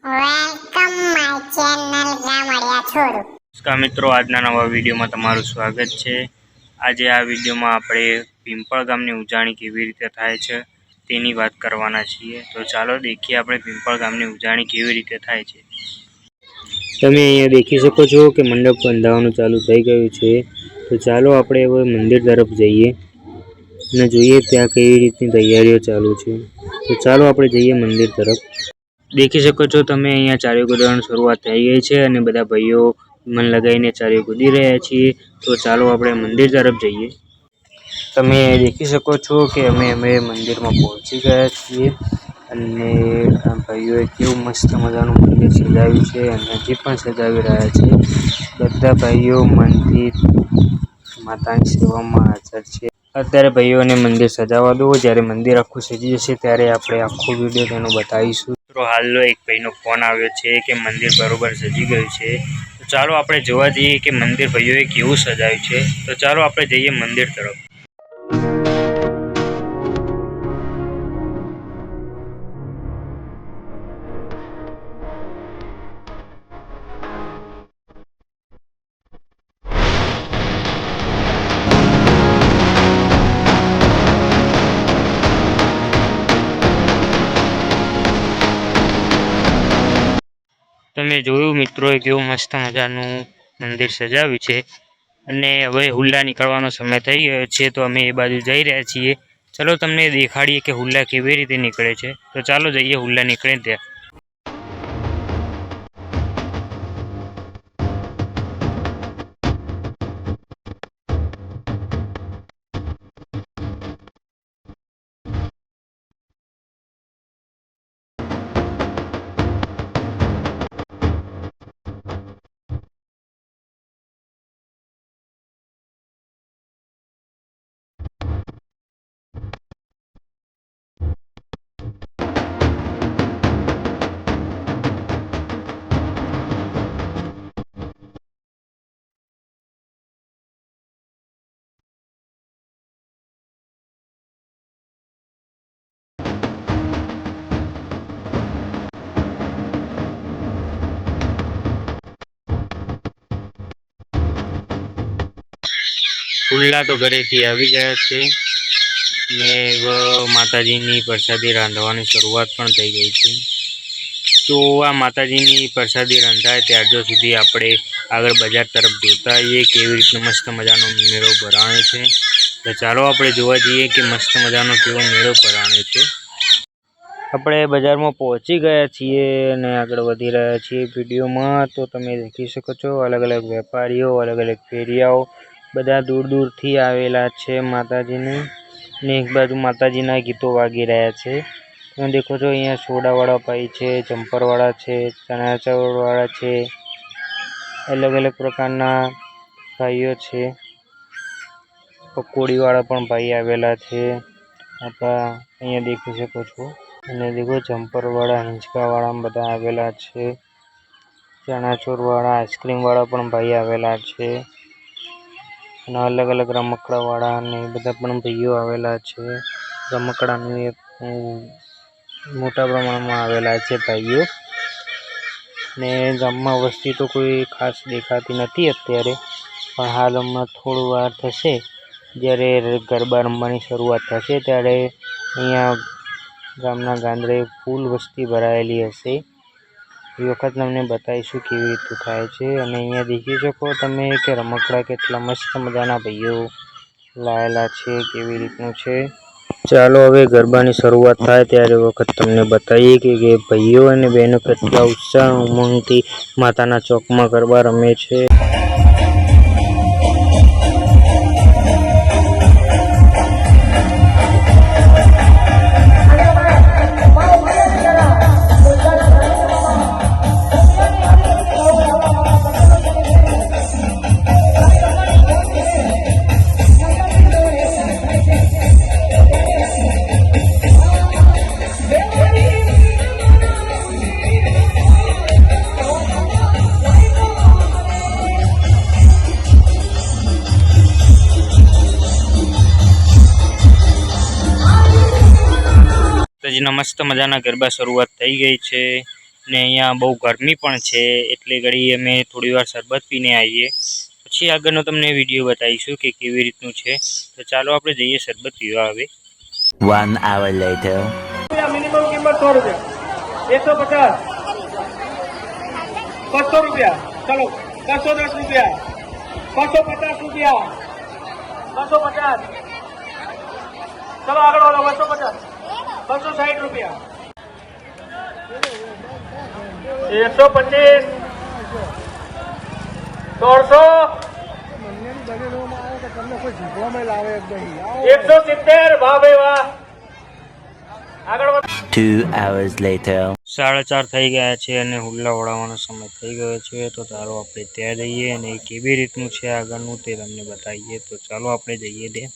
Welcome my channel Gamdiya Choru. નમસ્કાર મિત્રો, આજના નવા વિડીયોમાં તમારું સ્વાગત છે। આજે આ વિડીયોમાં આપણે પિંપળ ગામની ઉજાણી કેવી રીતે થાય છે તેની વાત કરવાના છીએ। તો ચાલો દેખીએ આપણે પિંપળ ગામની ઉજાણી કેવી રીતે થાય છે। તમે અહીંયા દેખી શકો છો કે મંડપ બંધાવવાનું ચાલુ થઈ ગયું છે। તો ચાલો આપણે હવે મંદિર તરફ જઈએ અને જોઈએ ત્યાં કેવી રીતની તૈયારીઓ ચાલુ છે। તો ચાલો આપણે જઈએ મંદિર તરફ। દેખી શકો છો તમે અહીંયા ચારે કૂદવાની શરૂઆત થઈ ગઈ છે અને બધા ભાઈઓ મન લગાવીને ચારે કૂદી રહ્યા છીએ। તો ચાલો આપણે મંદિર તરફ જઈએ। તમે દેખી શકો છો કે અમે મંદિરમાં પહોંચી ગયા છીએ અને ભાઈઓએ કેવું મસ્ત મજાનું મંદિર સજાવ્યું છે અને હજી પણ સજાવી રહ્યા છે। બધા ભાઈઓ મનથી માતાની સેવામાં હાજર છે। અત્યારે ભાઈઓને મંદિર સજાવવા દો, જ્યારે મંદિર આખું સજી જશે ત્યારે આપણે આખો વિડીયો તેનો બતાવીશું। તો હાલનો એક ભાઈનો ફોન આવ્યો છે કે મંદિર બરોબર સજી ગયું છે। તો ચાલો આપણે જોવા જઈએ કે મંદિર ભાઈઓએ કેવું સજાવ્યું છે। તો ચાલો આપણે જઈએ મંદિર તરફ। તમે જોયું મિત્રોએ કેવું મસ્ત મજાનું મંદિર સજાવ્યું છે અને હવે હુલ્લા નીકળવાનો સમય થઈ ગયો છે। તો અમે એ બાજુ જઈ રહ્યા છીએ। ચલો તમને દેખાડીએ કે હુલ્લા કેવી રીતે નીકળે છે। તો ચાલો જઈએ હુલ્લા નીકળે ત્યાં। હુલ્લા તો ઘરેથી આવી ગયા છે ને માતાજીની પ્રસાદી રાંધવાની શરૂઆત પણ થઈ ગઈ છે। તો આ માતાજીની પ્રસાદી રંધાય ત્યાર સુધી આપણે આગળ બજાર તરફ જોતા આવીએ કેવી રીતનો મસ્ત મજાનો મેળો ભરાણો છે। તો ચાલો આપણે જોવા જઈએ કે મસ્ત મજાનો કેવો મેળો ભરાણો છે। આપણે બજારમાં પહોંચી ગયા છીએ અને આગળ વધી રહ્યા છીએ વિડીયોમાં। તો તમે દેખી શકો છો અલગ અલગ વેપારીઓ, અલગ અલગ ફેરિયાઓ બધા દૂર દૂરથી આવેલા છે માતાજીને, ને એક બાજુ માતાજીના ગીતો વાગી રહ્યા છે। તમે દેખો છો અહીંયા સોડાવાળા ભાઈ છે, જમ્પરવાળા છે, ચણાચાવળવાળા છે, અલગ અલગ પ્રકારના ભાઈઓ છે। પકોડીવાળા પણ ભાઈ આવેલા છે આપણા અહીંયા દેખી શકો છો। અને દેખો જમ્પરવાળા, હિંચકાવાળા બધા આવેલા છે। ચણાચોરવાળા, આઈસ્ક્રીમવાળા પણ ભાઈ આવેલા છે અને અલગ અલગ રમકડાવાળા ને બધા પણ ભાઈઓ આવેલા છે। રમકડાનું એક મોટા પ્રમાણમાં આવેલા છે ભાઈઓ, ને ગામમાં વસ્તી તો કોઈ ખાસ દેખાતી નથી અત્યારે, પણ હાલ હમણાં થોડું વાર થશે જ્યારે ગરબા રમવાની શરૂઆત થશે ત્યારે અહીંયા ગામના ગાંદરે ફૂલ વસ્તી ભરાયેલી હશે। એ વખત તમને બતાવીશું કેવી રીતે થાય છે। અને અહીંયા દેખી શકો તમે કે રમકડા કેટલા મસ્ત મજાના ભાઈઓ લાયેલા છે, કેવી રીતનું છે। ચાલો હવે ગરબાની શરૂઆત થાય ત્યારે વખત તમને બતાવીએ કે ભાઈઓ અને બહેનો કેટલા ઉત્સાહ ઉમંગથી માતાના ચોકમાં ગરબા રમે છે। માતાજીના મસ્ત મજાના ગરબા શરૂઆત થઈ ગઈ છે ને અહીંયા બહુ ગરમી પણ છે એટલે ઘડી અમે થોડી વાર શરબત પીને આવીએ, પછી આગળનો તમને વિડીયો બતાવીશું કે કેવી રીતનું છે. તો ચાલો આપણે જઈએ શરબત પીવા હવે. 1 hour later. મિનિમમ કિંમત 100 રૂપિયા, 150, 200 રૂપિયા, ચલો 210 રૂપિયા, 250 રૂપિયા, 250, ચલો આગળ વાળો 250, 260 રૂપિયા, 125, 100, 170, વાહ ભાઈ વાહ. આગળ 2 hours later. 4:30 થઈ ગયા છે અને હુલ્લા ઓળાવવાનો સમય થઈ ગયો છે. તો ચાલો આપણે ત્યાં જઈએ અને કેવી રીતનું છે આગળનું તે તમને બતાવીએ. તો ચાલો આપણે જઈએ ત્યાં.